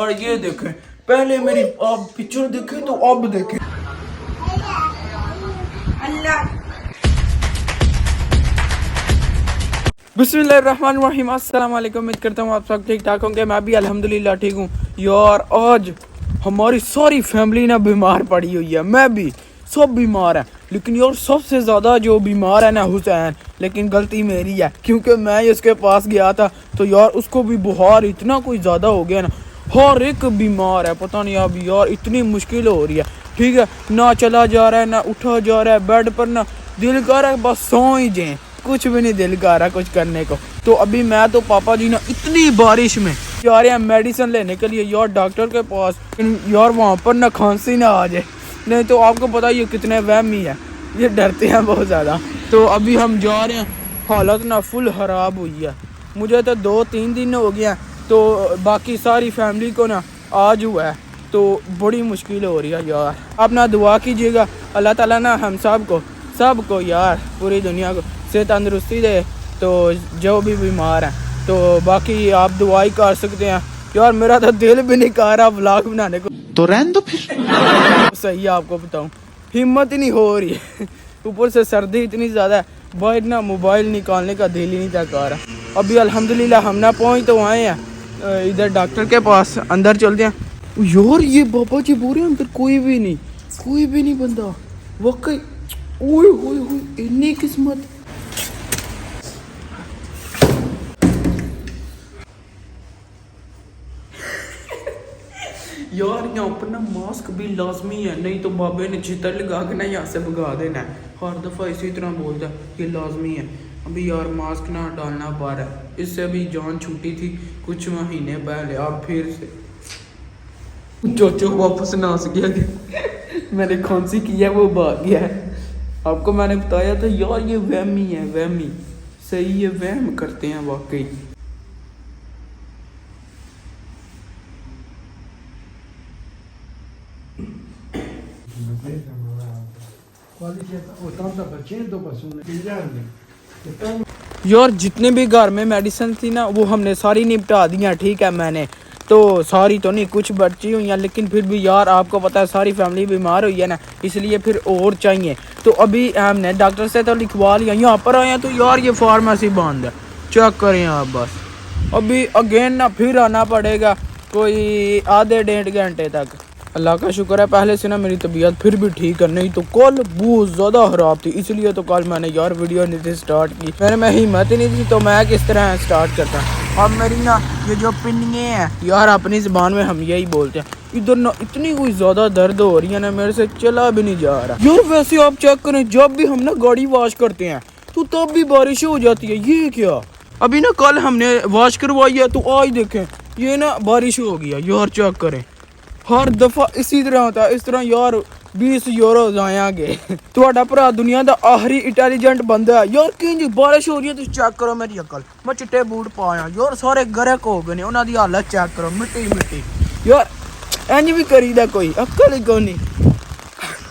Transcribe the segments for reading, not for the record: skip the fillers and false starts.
और ये देखें, पहले मेरी आप पिक्चर देखें तो अब देखें। अल्लाह बिस्मिल्लाहिर्रहमानिर्रहीम। अस्सलाम वालेकुम। उम्मीद करता हूँ आप सब ठीक ठाक होंगे। मैं भी अल्हम्दुलिल्लाह ठीक हूँ। यार आज हमारी सारी फैमिली ना बीमार पड़ी हुई है, मैं भी, सब बीमार हैं। लेकिन यार सबसे ज़्यादा जो बीमार है ना हुसैन, लेकिन गलती मेरी है क्योंकि मैं उसके पास गया था तो यार उसको भी बुखार इतना कोई ज़्यादा हो गया ना, हर एक बीमार है। पता नहीं अब यार इतनी मुश्किल हो रही है। ठीक है, ना चला जा रहा है ना उठा जा रहा है बेड पर, ना दिल कर रहा है बस सो ही जाए, कुछ भी नहीं दिल कर रहा कुछ करने को। तो अभी मैं तो पापा जी ना इतनी बारिश में जा रहे हैं मेडिसिन लेने के लिए यार डॉक्टर के पास, यार वहाँ पर ना खांसी ना आ जाए, नहीं तो आपको पता ही है कितने वहमी है, ये डरते हैं बहुत ज़्यादा। तो अभी हम जा रहे हैं, हालत ना फुल ख़राब हुई है। मुझे तो 2-3 दिन हो गया, तो बाकी सारी फैमिली को ना आज हुआ है, तो बड़ी मुश्किल हो रही है यार। आप ना दुआ कीजिएगा अल्लाह ताला ना हम सबको यार पूरी दुनिया को से तंदुरुस्ती दे, तो जो भी बीमार हैं। तो बाकी आप दुआ ही कर सकते हैं यार। मेरा तो दिल भी नहीं कर रहा व्लॉग बनाने को, तो रहने दो फिर। सही है आपको बताऊं, हिम्मत ही नहीं हो रही है। ऊपर से सर्दी इतनी ज़्यादा है, बाहर ना मोबाइल निकालने का दिल ही नहीं था कर रहा। अभी अल्हम्दुलिल्लाह हम ना पहुँच तो आए हैं इधर डॉक्टर के पास, अंदर चलते हैं। यार ये बाबा जी बोल रहे हैं अंदर कोई भी नहीं बंदा, वाकई ओए होए होए इतनी किस्मत। यार यहाँ पर ना मास्क भी लाजमी है, नहीं तो बाबे ने चितर लगा के ना यहाँ से भगा देना है। हर दफ़ा इसी तरह बोलता है ये लाजमी है। अभी यार मास्क ना डालना पड़ रहा है, इससे अभी जान छूटी थी कुछ महीने पहले। अब फिर से चोचो वापस नास गया कि मैंने खांसी की है, वो भाग गया है। आपको मैंने बताया था यार ये वहमी है, वहमी सही है, वहम करते हैं वाकई। यार जितने भी घर में मेडिसिन थी ना वो हमने सारी निपटा दी हैं। ठीक है, मैंने तो सारी तो नहीं, कुछ बची हुई हैं, लेकिन फिर भी यार आपको पता है सारी फैमिली बीमार हुई है ना, इसलिए फिर और चाहिए। तो अभी हमने डॉक्टर से तो लिखवा लिया, यहाँ पर आए हैं तो यार ये फार्मेसी बंद है, चेक करें आप बस। अभी अगेन ना फिर आना पड़ेगा कोई आधे 1.5 घंटे तक। अल्लाह का शुक्र है पहले से ना मेरी तबीयत फिर भी ठीक है, नहीं तो कल बहुत ज़्यादा ख़राब थी, इसलिए तो कल मैंने यार वीडियो नहीं थी स्टार्ट की, मेरे में हिम्मत ही नहीं थी, तो मैं किस तरह स्टार्ट करता। अब मेरी ना ये जो पिन्नियाँ हैं यार अपनी ज़बान में हम यही बोलते हैं, इधर ना इतनी कोई ज़्यादा दर्द हो रही है ना, मेरे से चला भी नहीं जा रहा यार। वैसे आप चेक करें जब भी हम ना गाड़ी वॉश करते हैं तो तब भी बारिश हो जाती है, ये क्या। अभी ना कल हमने वॉश करवाई है तो आज देखें ये ना बारिश हो गया यार, चेक करें। हर दफा इसी तरह होता है, इस तरह यार 20 यूरो जाया गए। थोड़ा भरा दुनिया का आखिरी इंटेलिजेंट बंदा है यार। कि बारिश हो रही है तो चेक करो मेरी अकल, मैं चिट्टे बूट पाया यार, सारे गरक हो गए, उन्होंने हालत चेक करो, मिट्टी यार। इंज भी करीदा कोई अकल ही कोई नहीं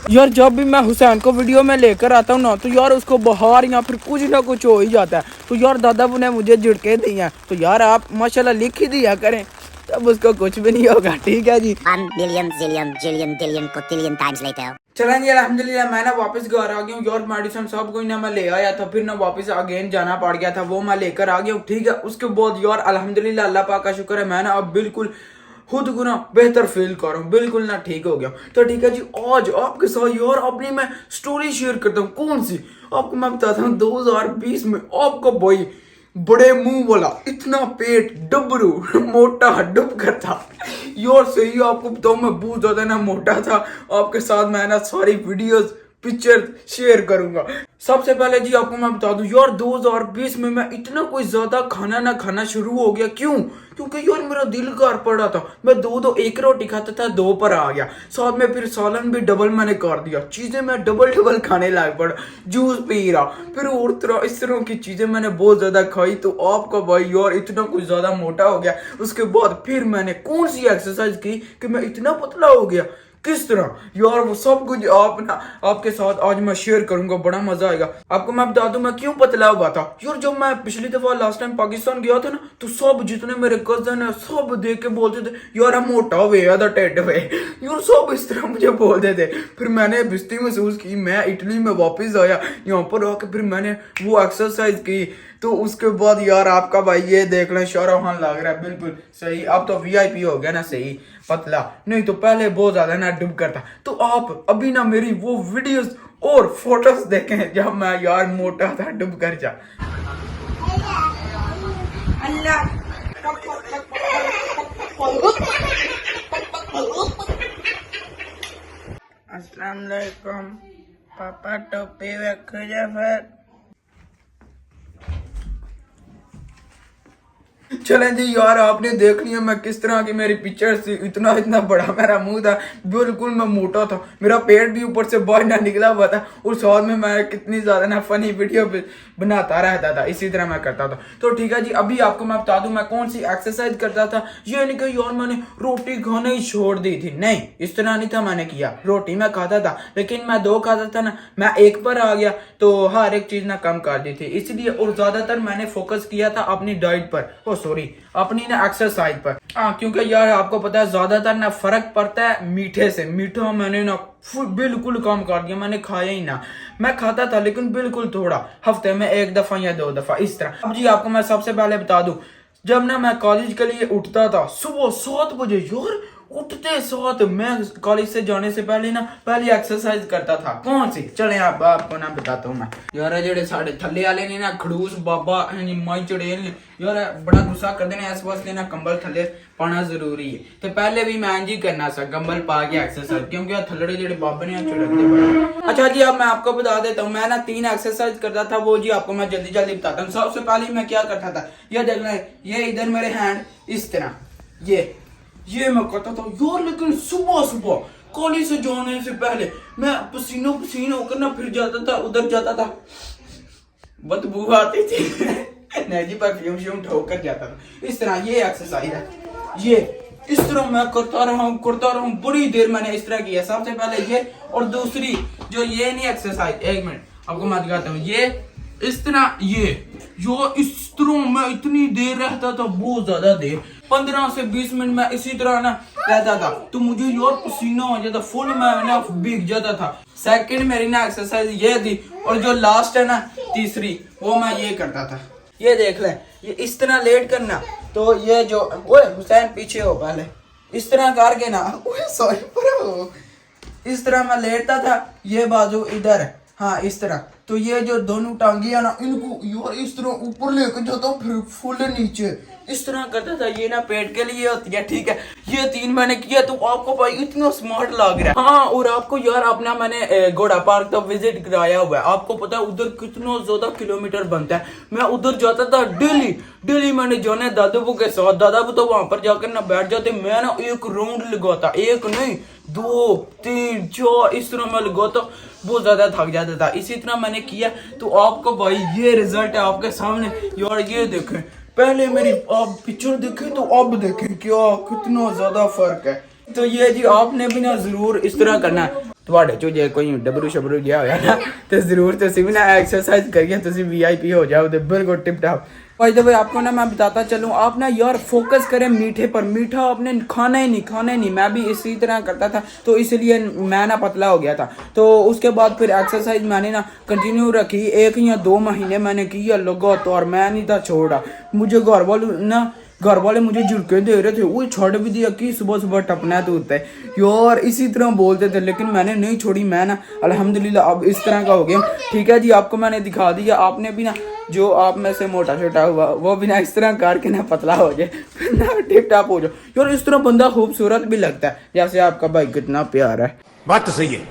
यार। जब भी मैं हुसैन को वीडियो में लेकर आता हूँ ना तो यार उसको बाहर या फिर कुछ ना कुछ हो ही जाता है। तो यार दादा ने मुझे झिड़के दिए हैं, तो यार आप माशाल्लाह लिख ही दिया करें तब उसको कुछ भी नहीं होगा। ठीक है जी। 1 billion zillion trillion billion quadrillion times later. चलें जी अल्हम्दुलिल्लाह मैं ना वापस घर आ गया हूँ यार। मेडिसिन सब कोई ना मैं ले आया था, फिर ना वापस अगेन जाना पड़ गया था, वो मैं लेकर आ गया हूँ। ठीक है, उसके बाद यार अल्हम्दुलिल्लाह अल्लाह पाक का शुक्र है मैं ना अब बिल्कुल खुद को ना बेहतर फील कर रहा हूँ, बिल्कुल ना ठीक हो गया। तो ठीक है जी, आज आपके साथ यार अपनी मैं स्टोरी शेयर करता हूँ। कौन सी आपको मैं बताता हूँ। 2020 में आपका भाई बड़े मुंह वाला, इतना पेट डबरू मोटा डुब कर था यार। सही आपको बताऊं मैं बहुत ज्यादा ना मोटा था। आपके साथ मैं ना सारी वीडियोस पिक्चर शेयर करूंगा। सबसे पहले जी आपको मैं बता दूं यार 2020 में मैं इतना कोई ज्यादा खाना ना खाना शुरू हो गया। क्यों? क्योंकि यार मेरा दिल कर पड़ा था, मैं दो एक रोटी खाता था, 2 पर आ गया, साथ में फिर सालन भी डबल मैंने कर दिया, चीजें मैं डबल खाने लग पड़ा, जूस पी रहा, फिर और तरह इस तरह की चीजें मैंने बहुत ज्यादा खाई। तो आपका भाई यार इतना कुछ ज्यादा मोटा हो गया। उसके बाद फिर मैंने कौन सी एक्सरसाइज की कि मैं इतना पतला हो गया किस तरह यार वो सब कुछ आप ना आपके साथ आज मैं शेयर करूंगा, बड़ा मजा आएगा। आपको मैं बता दूं मैं क्यों पतला हुआ था यार। जब मैं पिछली दफा लास्ट टाइम पाकिस्तान गया था ना, तो सब जितने मेरे कजन है सब देख के बोलते थे यार हम मोटा हुए या टेढ़ हुए यार, सब इस तरह मुझे बोलते थे। फिर मैंने बेइज्जती महसूस की, मैं इटली में वापस आया, यहाँ पर आके फिर मैंने वो एक्सरसाइज की, तो उसके बाद यार आपका भाई ये देख लें शाहरुख खान लग रहा है बिल्कुल सही। अब तो वीआईपी हो गया ना सही पतला, नहीं तो पहले बहुत ज्यादा ना डूब करता। तो आप अभी ना मेरी वो वीडियोस और फोटोज देखें जब मैं यार मोटा था डूब कर जा। अस्सलाम वालेकुम पापा, टोपी रखो जा फिर। चलें जी यार, आपने देख लिया मैं किस तरह की मेरी पिक्चर थी, इतना इतना बड़ा मेरा मुंह था, बिल्कुल मैं मोटा था, मेरा पेट भी ऊपर से बाहर ना निकला हुआ था, और साथ में मैं कितनी ज्यादा ना फनी वीडियो बनाता रहता था, इसी तरह मैं करता था। तो ठीक है जी, अभी आपको मैं बता दूं मैं कौन सी एक्सरसाइज करता था। ये नहीं कि यार मैंने रोटी खाना ही छोड़ दी थी, नहीं इस तरह नहीं था मैंने किया। रोटी मैं खाता था लेकिन मैं 2 खाता था ना, मैं 1 पर आ गया, तो हर एक चीज ना कम कर दी थी इसलिए। और ज्यादातर मैंने फोकस किया था अपनी डाइट पर, सॉरी अपनी ना एक्सरसाइज पर। क्योंकि यार आपको पता है ज्यादातर ना फर्क पड़ता है मीठे से। मीठा मैंने ना बिल्कुल कम कर दिया, मैंने खाया ही ना। मैं खाता था लेकिन बिल्कुल थोड़ा, हफ्ते में 1 दफा या 2 दफा इस तरह। अब जी आपको मैं सबसे पहले बता दूं, जब ना मैं कॉलेज के लिए उठता था सुबह 7 बजे, यार उठते साथ मैं कॉलेज से जाने से पहले ना पहले एक्सरसाइज करता था। कौन सी, चले आपको ना बताता हूँ मैं। यार जेडे साढ़े थल्ले वाले ने ना खड़ूस बाबा माई चढ़ेल यार बड़ा गुस्सा कर देने, इस वास्ते ना कंबल थल्ले पाना जरूरी है। तो पहले भी मैं इंज ही करना सा, कंबल पा के एक्सरसाइज, क्योंकि थल्लड़े जेडे बाबे ने चढ़ते बड़े। अच्छा जी, अब मैं आपको बता देता हूँ, मैं ना 3 एक्सरसाइज करता था, वो जी आपको मैं जल्दी जल्दी बताता हूँ। सबसे पहले मैं क्या करता था, ये देखना है, ये इधर मेरे हैंड इस तरह, ये मैं करता था यार। लेकिन सुबह सुबह कॉलेज से जाने से पहले मैं पसीनो पसीनो होकर ना फिर जाता था, उधर जाता था, बदबू आती थी नहीं जी, परफ्यूम ठोक कर जाता था इस तरह। ये एक्सरसाइज है, ये इस तरह मैं करता रहा हूँ बड़ी देर मैंने इस तरह किया। सबसे पहले ये, और दूसरी जो ये नहीं एक्सरसाइज, 1 मिनट आपको मैं दिखाता हूँ, ये इस तरह, ये जो इस तरह मैं इतनी देर रहता था, बहुत ज्यादा देर, 15 से 20 मिनट में इसी तरह ना रहता था, तो मुझे यार पसीना हो जाता, फुल मैं ना भीग जाता था। सेकंड मेरी ना एक्सरसाइज ये थी, और जो लास्ट है ना तीसरी, वो मैं ये करता था। ये देख ले, ये इस तरह लेट करना, तो ये जो ओए हुसैन पीछे हो पहले, इस तरह करके ना, ओए सॉरी ब्रो, इस तरह मैं लेटता था, ये बाजू इधर है, हाँ इस तरह। तो ये जो दोनों टांगी है ना, इनको यार इस तरह ऊपर लेकर जाता हूँ, फिर फुल नीचे इस तरह करता था। ये ना पेट के लिए होती है, ठीक है। ये 3 मैंने किया, तो आपको भाई इतना स्मार्ट लग रहा है। हाँ, और आपको यार अपना मैंने घोड़ा पार्क तो विजिट कराया हुआ है, आपको पता है उधर कितना ज्यादा किलोमीटर बनता है। मैं उधर जाता था डेली मैंने जाना है दादाबू के साथ। दादाबू तो वहां पर जाकर ना बैठ जाते, मैं ना 1 राउंड लगाता, 1 नहीं 2 3 4 इस तरह मैं लगाता, बहुत ज्यादा थक जाता था। इसी तरह मैंने किया, तो आपको भाई ये रिजल्ट है आपके सामने यार। ये देखें, पहले मेरी आप पिक्चर देखें तो अब देखें क्या कितना ज्यादा फर्क है। तो ये जी आपने भी ना जरूर इस तरह करना है। ਤੁਹਾਡੇ ਚੋਂ ਜੇ ਕੋਈ ਡਬਰੂ ਸ਼ਬਰੂ ਗਿਆ ਹੋਇਆ ਨਾ, ਤੇ ਜ਼ਰੂਰ ਤੁਸੀਂ भी ना एक्सरसाइज करिए, ਤੁਸੀਂ VIP हो जाओ तो बिल्कुल टिप टॉप। भाई तो भाई आपको ना मैं बताता चलूँ, आप ना यार फोकस करें मीठे पर। मीठा आपने खाना ही नहीं। मैं भी इसी तरह करता था, तो इसलिए मैं ना पतला हो गया था। तो उसके बाद फिर एक्सरसाइज मैंने ना कंटिन्यू रखी, 1 या 2 महीने मैंने किया लगातार, मैं नहीं था छोड़ा। मुझे घर वाले मुझे झुड़के दे रहे थे, वो छोड़ भी दिया कि सुबह टपना तो होता है यार, इसी तरह बोलते थे, लेकिन मैंने नहीं छोड़ी। मैं ना अल्हम्दुलिल्लाह अब इस तरह का हो गया। ठीक है जी, आपको मैंने दिखा दिया। आपने भी ना जो आप में से मोटा छोटा हुआ, वो भी ना इस तरह करके ना पतला हो जाए, फिर ना टिप टॉप हो जाओ यार। इस तरह बंदा खूबसूरत भी लगता है, जैसे आपका भाई कितना प्यारा है। बात तो सही है।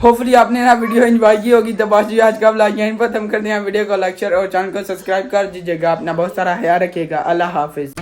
होपफुली आपने ना वीडियो एंजॉय की होगी। तो बस जी आज का व्लॉग यहीं पर खत्म कर दिया। वीडियो को लाइक शेयर और चैनल को सब्सक्राइब कर दीजिएगा। अपना बहुत सारा ख्याल रखिएगा। अल्लाह हाफिज।